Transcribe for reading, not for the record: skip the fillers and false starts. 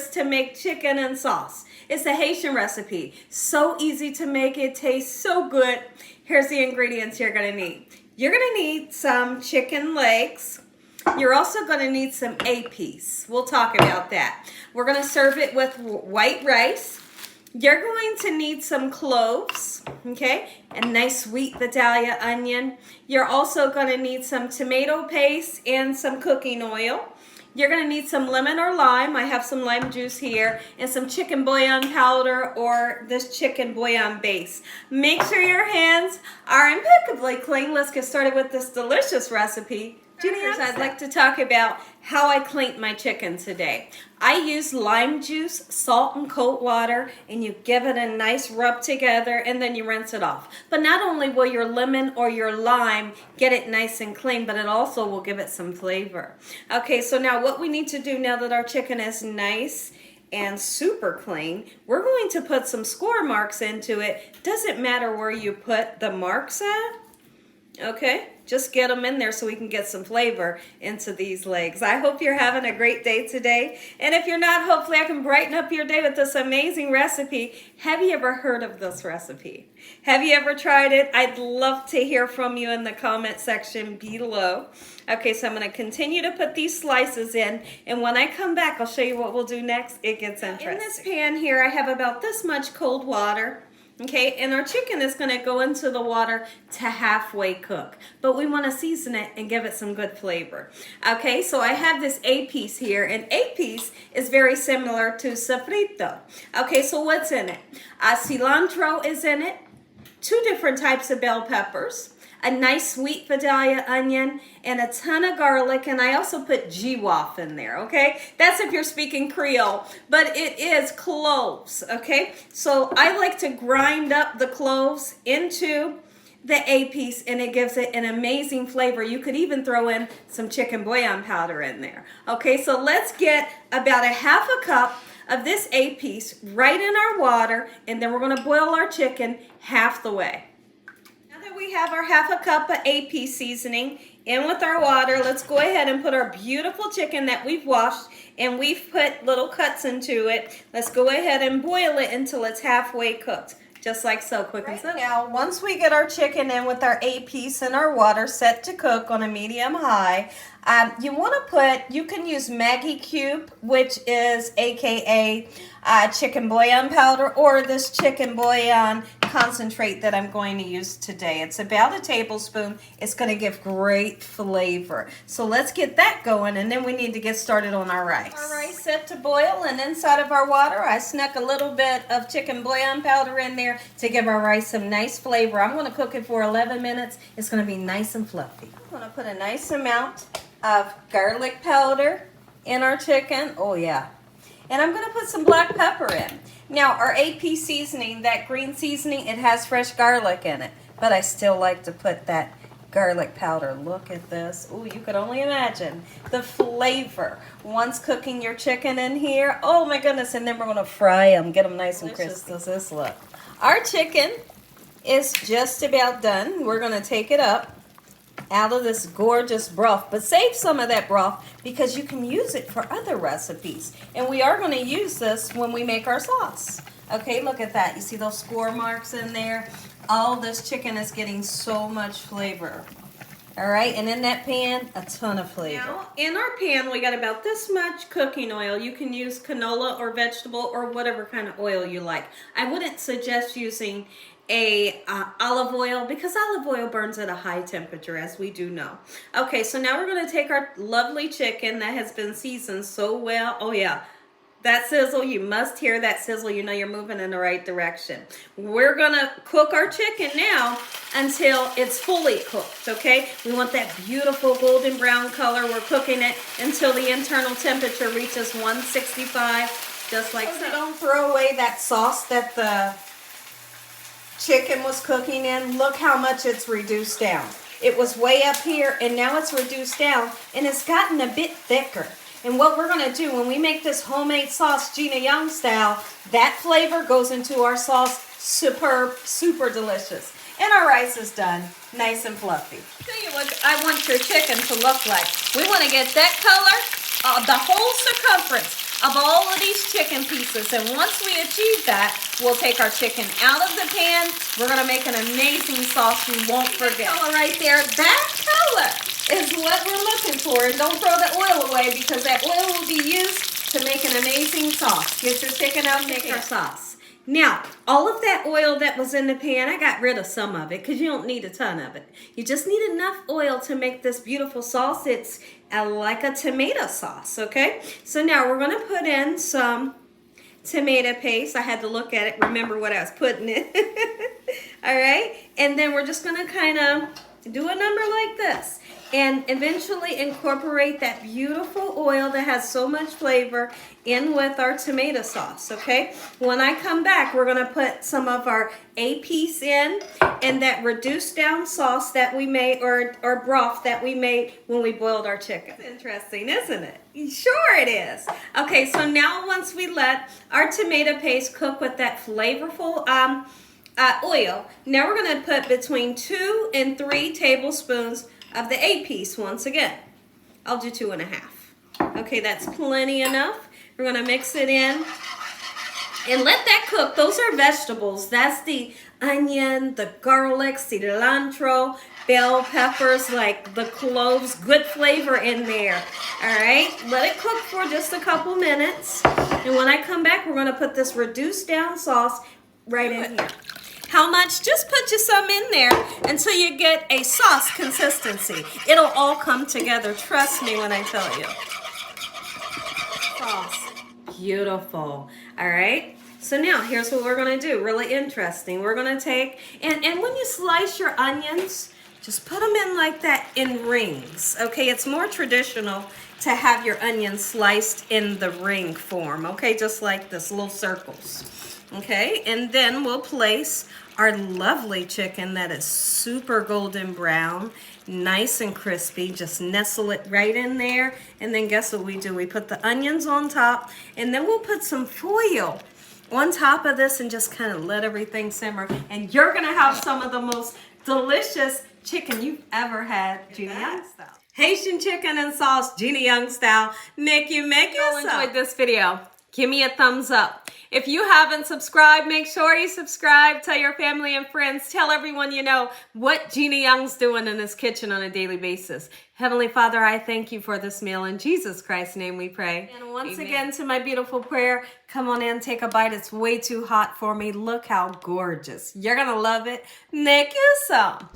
delicious to make chicken and sauce. It's a Haitian recipe. So easy to make. It tastes so good. Here's the ingredients you're going to need. You're going to need some chicken legs. You're also going to need some A-piece. We'll talk about that. We're going to serve it with white rice. You're going to need some cloves, okay, a nice sweet Vidalia onion. You're also going to need some tomato paste and some cooking oil. You're going to need some lemon or lime. I have some lime juice here, and some chicken bouillon powder or this chicken bouillon base. Make sure your hands are impeccably clean. Let's get started with this delicious recipe. Gina, I'd like to talk about how I cleaned my chicken today. I use lime juice, salt, and cold water, and you give it a nice rub together, and then you rinse it off. But not only will your lemon or your lime get it nice and clean, but it also will give it some flavor. Okay, so now what we need to do now that our chicken is nice and super clean, we're going to put some score marks into it. Doesn't matter where you put the marks at. Okay, just get them in there so we can get some flavor into these legs. I hope you're having a great day today. And if you're not, hopefully I can brighten up your day with this amazing recipe. Have you ever heard of this recipe? Have you ever tried it? I'd love to hear from you in the comment section below. Okay, so I'm going to continue to put these slices in. And when I come back, I'll show you what we'll do next. It gets interesting. In this pan here, I have about this much cold water. Okay, and our chicken is going to go into the water to halfway cook. But we want to season it and give it some good flavor. Okay, so I have this A-piece here, and A-piece is very similar to sofrito. Okay, so what's in it? Cilantro is in it, 2 different types of bell peppers, a nice sweet Vidalia onion, and a ton of garlic, and I also put GWAF in there, okay? That's if you're speaking Creole, but it is cloves, okay? So I like to grind up the cloves into the A-piece, and it gives it an amazing flavor. You could even throw in some chicken bouillon powder in there. Okay, so let's get about a half a cup of this A-piece right in our water, and then we're gonna boil our chicken half the way. We have our half a cup of A-piece seasoning in with our water. Let's go ahead and put our beautiful chicken that we've washed and we've put little cuts into it. Let's go ahead and boil it until it's halfway cooked. Just like so, quick and simple. Now, once we get our chicken in with our A-piece and our water set to cook on a medium high, you can use Maggi cube, which is AKA chicken bouillon powder, or this chicken bouillon concentrate that I'm going to use today. It's about a tablespoon. It's going to give great flavor. So let's get that going, and then we need to get started on our rice. Our rice set to boil, and inside of our water, I snuck a little bit of chicken bouillon powder in there to give our rice some nice flavor. I'm going to cook it for 11 minutes. It's going to be nice and fluffy. I'm going to put a nice amount of garlic powder in our chicken. Oh yeah. And I'm going to put some black pepper in. Now our A-piece seasoning, that green seasoning, it has fresh garlic in it. But I still like to put that garlic powder. Look at this. Oh, you could only imagine the flavor once cooking your chicken in here. Oh my goodness. And then we're going to fry them. Get them nice and crispy. Does this look? Our chicken is just about done. We're going to take it up out of this gorgeous broth, but save some of that broth because you can use it for other recipes, and we are going to use this when we make our sauce. Okay, look at that. You see those score marks in there? All this chicken is getting so much flavor. All right, and in that pan, a ton of flavor. Now, in our pan, we got about this much cooking oil. You can use canola or vegetable or whatever kind of oil you like. I wouldn't suggest using olive oil because olive oil burns at a high temperature, as we do know. Okay, so now we're going to take our lovely chicken that has been seasoned so well. Oh yeah, that sizzle, you must hear that sizzle. You know you're moving in the right direction. We're going to cook our chicken now until it's fully cooked, okay? We want that beautiful golden brown color. We're cooking it until the internal temperature reaches 165, just like so. Don't throw away that sauce that the chicken was cooking in. Look how much it's reduced down. It was way up here and now it's reduced down and it's gotten a bit thicker. And what we're going to do when we make this homemade sauce, Gina Young style, that flavor goes into our sauce. Superb, super delicious. And our rice is done, nice and fluffy. Tell you what I want your chicken to look like. We want to get that color, the whole circumference of all of these chicken pieces. And once we achieve that, we'll take our chicken out of the pan. We're gonna make an amazing sauce you won't forget. That color right there, that color is what we're looking for. And don't throw the oil away because that oil will be used to make an amazing sauce. Get your chicken out and make our sauce. Now, all of that oil that was in the pan, I got rid of some of it because you don't need a ton of it. You just need enough oil to make this beautiful sauce. It's like a tomato sauce, okay? So now we're going to put in some tomato paste. I had to look at it, remember what I was putting in. All right? And then we're just going to kind of do a number like this and eventually incorporate that beautiful oil that has so much flavor in with our tomato sauce, okay? When I come back, we're gonna put some of our A-piece in and that reduced down sauce that we made, or broth that we made when we boiled our chicken. It's interesting, isn't it? Sure it is. Okay, so now once we let our tomato paste cook with that flavorful oil, now we're gonna put between 2 and 3 tablespoons of the A-piece once again. I'll do 2.5. Okay, that's plenty enough. We're gonna mix it in and let that cook. Those are vegetables. That's the onion, the garlic, cilantro, bell peppers, like the cloves, good flavor in there. All right, let it cook for just a couple minutes. And when I come back, we're gonna put this reduced down sauce right in here. How much? Just put you some in there until you get a sauce consistency. It'll all come together. Trust me when I tell you. Sauce. Beautiful. All right. So now here's what we're going to do. Really interesting. We're going to take, and when you slice your onions, just put them in like that in rings. Okay. It's more traditional to have your onions sliced in the ring form. Okay. Just like this, little circles. Okay, and then we'll place our lovely chicken that is super golden brown, nice and crispy. Just nestle it right in there. And then guess what we do? We put the onions on top, and then we'll put some foil on top of this and just kind of let everything simmer. And you're going to have some of the most delicious chicken you've ever had, Gina Young style. Haitian chicken and sauce, Gina Young style. Make you enjoyed this video. Give me a thumbs up. If you haven't subscribed, make sure you subscribe. Tell your family and friends. Tell everyone you know what Gina Young's doing in this kitchen on a daily basis. Heavenly Father, I thank you for this meal. In Jesus Christ's name we pray. And once again to my beautiful prayer, come on in, take a bite. It's way too hot for me. Look how gorgeous. You're going to love it. Make you some.